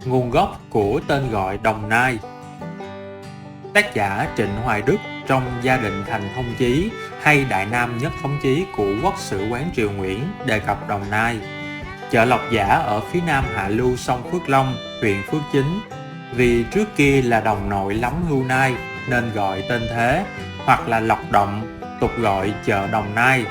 Nguồn gốc của tên gọi Đồng Nai. Tác giả Trịnh Hoài Đức trong Gia định Thành Thông Chí hay Đại Nam Nhất Thống Chí của Quốc sử quán Triều Nguyễn đề cập Đồng Nai. Chợ Lộc Giả ở phía nam hạ lưu sông Phước Long, huyện Phước Chính. Vì trước kia là đồng nội lắm hươu nai nên gọi tên thế, hoặc là Lộc Động, tục gọi chợ Đồng Nai.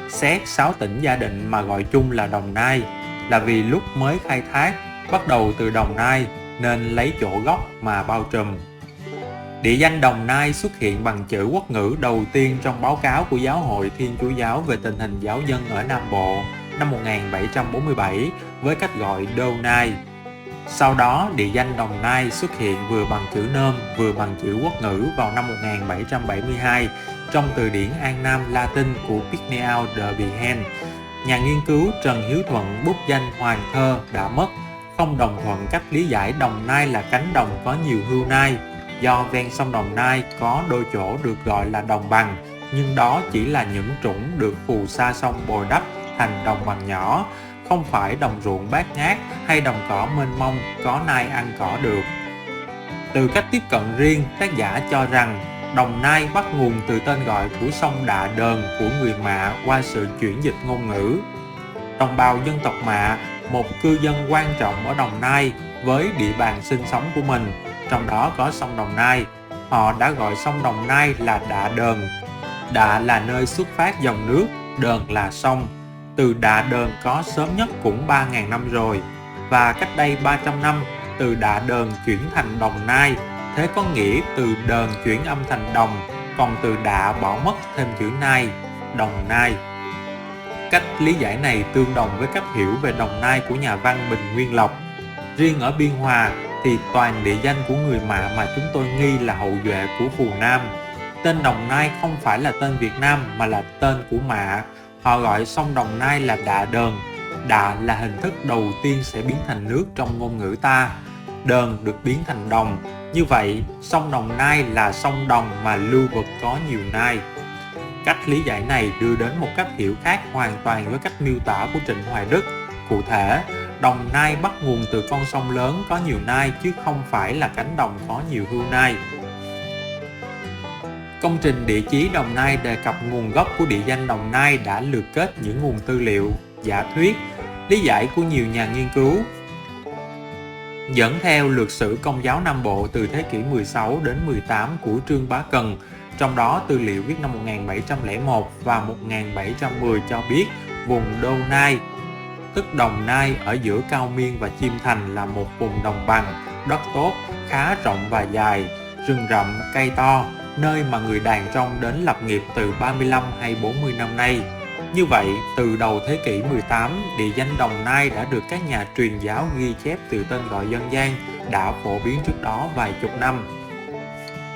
Xét 6 tỉnh Gia định mà gọi chung là Đồng Nai là vì lúc mới khai thác bắt đầu từ Đồng Nai nên lấy chỗ gốc mà bao trùm. Địa danh Đồng Nai xuất hiện bằng chữ quốc ngữ đầu tiên trong báo cáo của Giáo hội Thiên Chúa Giáo về tình hình giáo dân ở Nam Bộ năm 1747 với cách gọi Đô Nai. Sau đó, địa danh Đồng Nai xuất hiện vừa bằng chữ nôm vừa bằng chữ quốc ngữ vào năm 1772 trong từ điển An Nam Latin của Pygmalion de Bihen. Nhà nghiên cứu Trần Hiếu Thuận bút danh Hoàng Thơ đã mất, không đồng thuận cách lý giải Đồng Nai là cánh đồng có nhiều hươu nai, do ven sông Đồng Nai có đôi chỗ được gọi là đồng bằng, nhưng đó chỉ là những trũng được phù sa sông bồi đắp thành đồng bằng nhỏ, không phải đồng ruộng bát ngát hay đồng cỏ mênh mông có nai ăn cỏ được. Từ cách tiếp cận riêng, tác giả cho rằng Đồng Nai bắt nguồn từ tên gọi của sông Đạ Đờn của người Mạ qua sự chuyển dịch ngôn ngữ. Đồng bào dân tộc Mạ, một cư dân quan trọng ở Đồng Nai với địa bàn sinh sống của mình, trong đó có sông Đồng Nai. Họ đã gọi sông Đồng Nai là Đạ Đờn. Đạ là nơi xuất phát dòng nước, Đờn là sông. Từ Đạ Đờn có sớm nhất cũng 3.000 năm rồi, và cách đây 300 năm, từ Đạ Đờn chuyển thành Đồng Nai, thế có nghĩa từ Đờn chuyển âm thành Đồng, còn từ Đạ bỏ mất thêm chữ Nai, Đồng Nai. Cách lý giải này tương đồng với cách hiểu về Đồng Nai của nhà văn Bình Nguyên Lộc. Riêng ở Biên Hòa thì toàn địa danh của người Mạ mà chúng tôi nghi là hậu duệ của Phù Nam. Tên Đồng Nai không phải là tên Việt Nam mà là tên của Mạ. Họ gọi sông Đồng Nai là Đạ Đờn. Đạ là hình thức đầu tiên sẽ biến thành nước trong ngôn ngữ ta. Đờn được biến thành đồng. Như vậy, sông Đồng Nai là sông đồng mà lưu vực có nhiều nai. Cách lý giải này đưa đến một cách hiểu khác hoàn toàn với cách miêu tả của Trịnh Hoài Đức. Cụ thể, Đồng Nai bắt nguồn từ con sông lớn có nhiều nai chứ không phải là cánh đồng có nhiều hươu nai. Công trình địa chí Đồng Nai đề cập nguồn gốc của địa danh Đồng Nai đã lược kết những nguồn tư liệu, giả thuyết, lý giải của nhiều nhà nghiên cứu. Dẫn theo lược sử Công giáo Nam Bộ từ thế kỷ 16 đến 18 của Trương Bá Cần, trong đó tư liệu viết năm 1701 và 1710 cho biết vùng Đô Nai, tức Đồng Nai ở giữa Cao Miên và Chiêm Thành là một vùng đồng bằng, đất tốt, khá rộng và dài, rừng rậm, cây to, nơi mà người đàn trong đến lập nghiệp từ 35 hay 40 năm nay. Như vậy, từ đầu thế kỷ 18, địa danh Đồng Nai đã được các nhà truyền giáo ghi chép từ tên gọi dân gian đã phổ biến trước đó vài chục năm.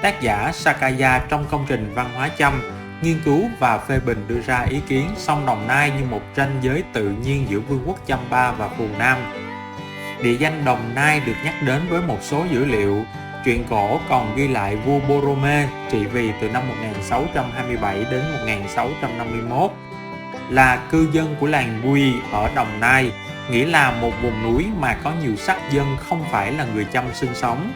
Tác giả Sakaya trong công trình Văn hóa Chăm nghiên cứu và phê bình đưa ra ý kiến sông Đồng Nai như một ranh giới tự nhiên giữa Vương quốc Champa và Phù Nam. Địa danh Đồng Nai được nhắc đến với một số dữ liệu. Truyện cổ còn ghi lại vua Borome trị vì từ năm 1627 đến 1651 là cư dân của làng Bui ở Đồng Nai, nghĩa là một vùng núi mà có nhiều sắc dân không phải là người Chăm sinh sống.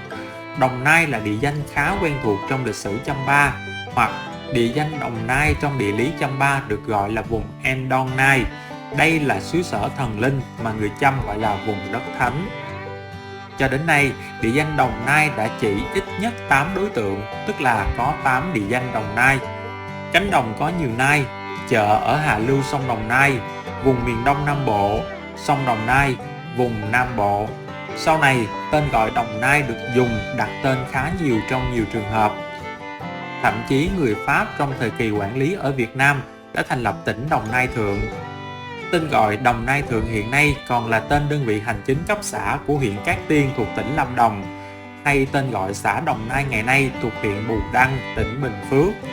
Đồng Nai là địa danh khá quen thuộc trong lịch sử Champa, hoặc địa danh Đồng Nai trong địa lý Champa được gọi là vùng Endon Nai. Đây là xứ sở thần linh mà người Chăm gọi là vùng đất thánh. Cho đến nay, địa danh Đồng Nai đã chỉ ít nhất 8 đối tượng, tức là có 8 địa danh Đồng Nai. Cánh đồng có nhiều nai, chợ ở hạ lưu sông Đồng Nai, vùng miền Đông Nam Bộ, sông Đồng Nai, vùng Nam Bộ. Sau này, tên gọi Đồng Nai được dùng đặt tên khá nhiều trong nhiều trường hợp. Thậm chí người Pháp trong thời kỳ quản lý ở Việt Nam đã thành lập tỉnh Đồng Nai Thượng. Tên gọi Đồng Nai Thượng hiện nay còn là tên đơn vị hành chính cấp xã của huyện Cát Tiên thuộc tỉnh Lâm Đồng, hay tên gọi xã Đồng Nai ngày nay thuộc huyện Bù Đăng, tỉnh Bình Phước.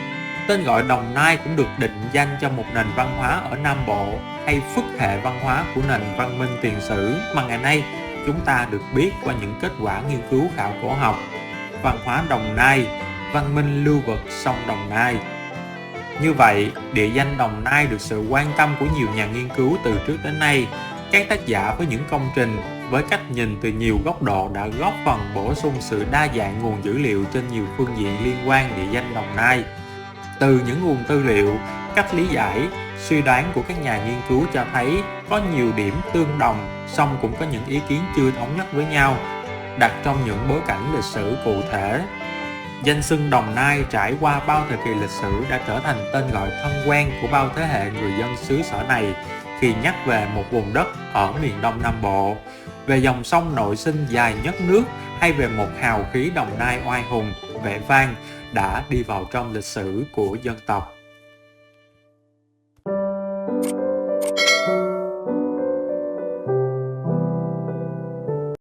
Tên gọi Đồng Nai cũng được định danh cho một nền văn hóa ở Nam Bộ hay phức hệ văn hóa của nền văn minh tiền sử mà ngày nay chúng ta được biết qua những kết quả nghiên cứu khảo cổ học. Văn hóa Đồng Nai, văn minh lưu vực sông Đồng Nai. Như vậy, địa danh Đồng Nai được sự quan tâm của nhiều nhà nghiên cứu từ trước đến nay. Các tác giả với những công trình với cách nhìn từ nhiều góc độ đã góp phần bổ sung sự đa dạng nguồn dữ liệu trên nhiều phương diện liên quan địa danh Đồng Nai. Từ những nguồn tư liệu, cách lý giải, suy đoán của các nhà nghiên cứu cho thấy có nhiều điểm tương đồng, song cũng có những ý kiến chưa thống nhất với nhau, đặt trong những bối cảnh lịch sử cụ thể. Danh xưng Đồng Nai trải qua bao thời kỳ lịch sử đã trở thành tên gọi thân quen của bao thế hệ người dân xứ sở này khi nhắc về một vùng đất ở miền Đông Nam Bộ, về dòng sông nội sinh dài nhất nước hay về một hào khí Đồng Nai oai hùng, vẻ vang đã đi vào trong lịch sử của dân tộc.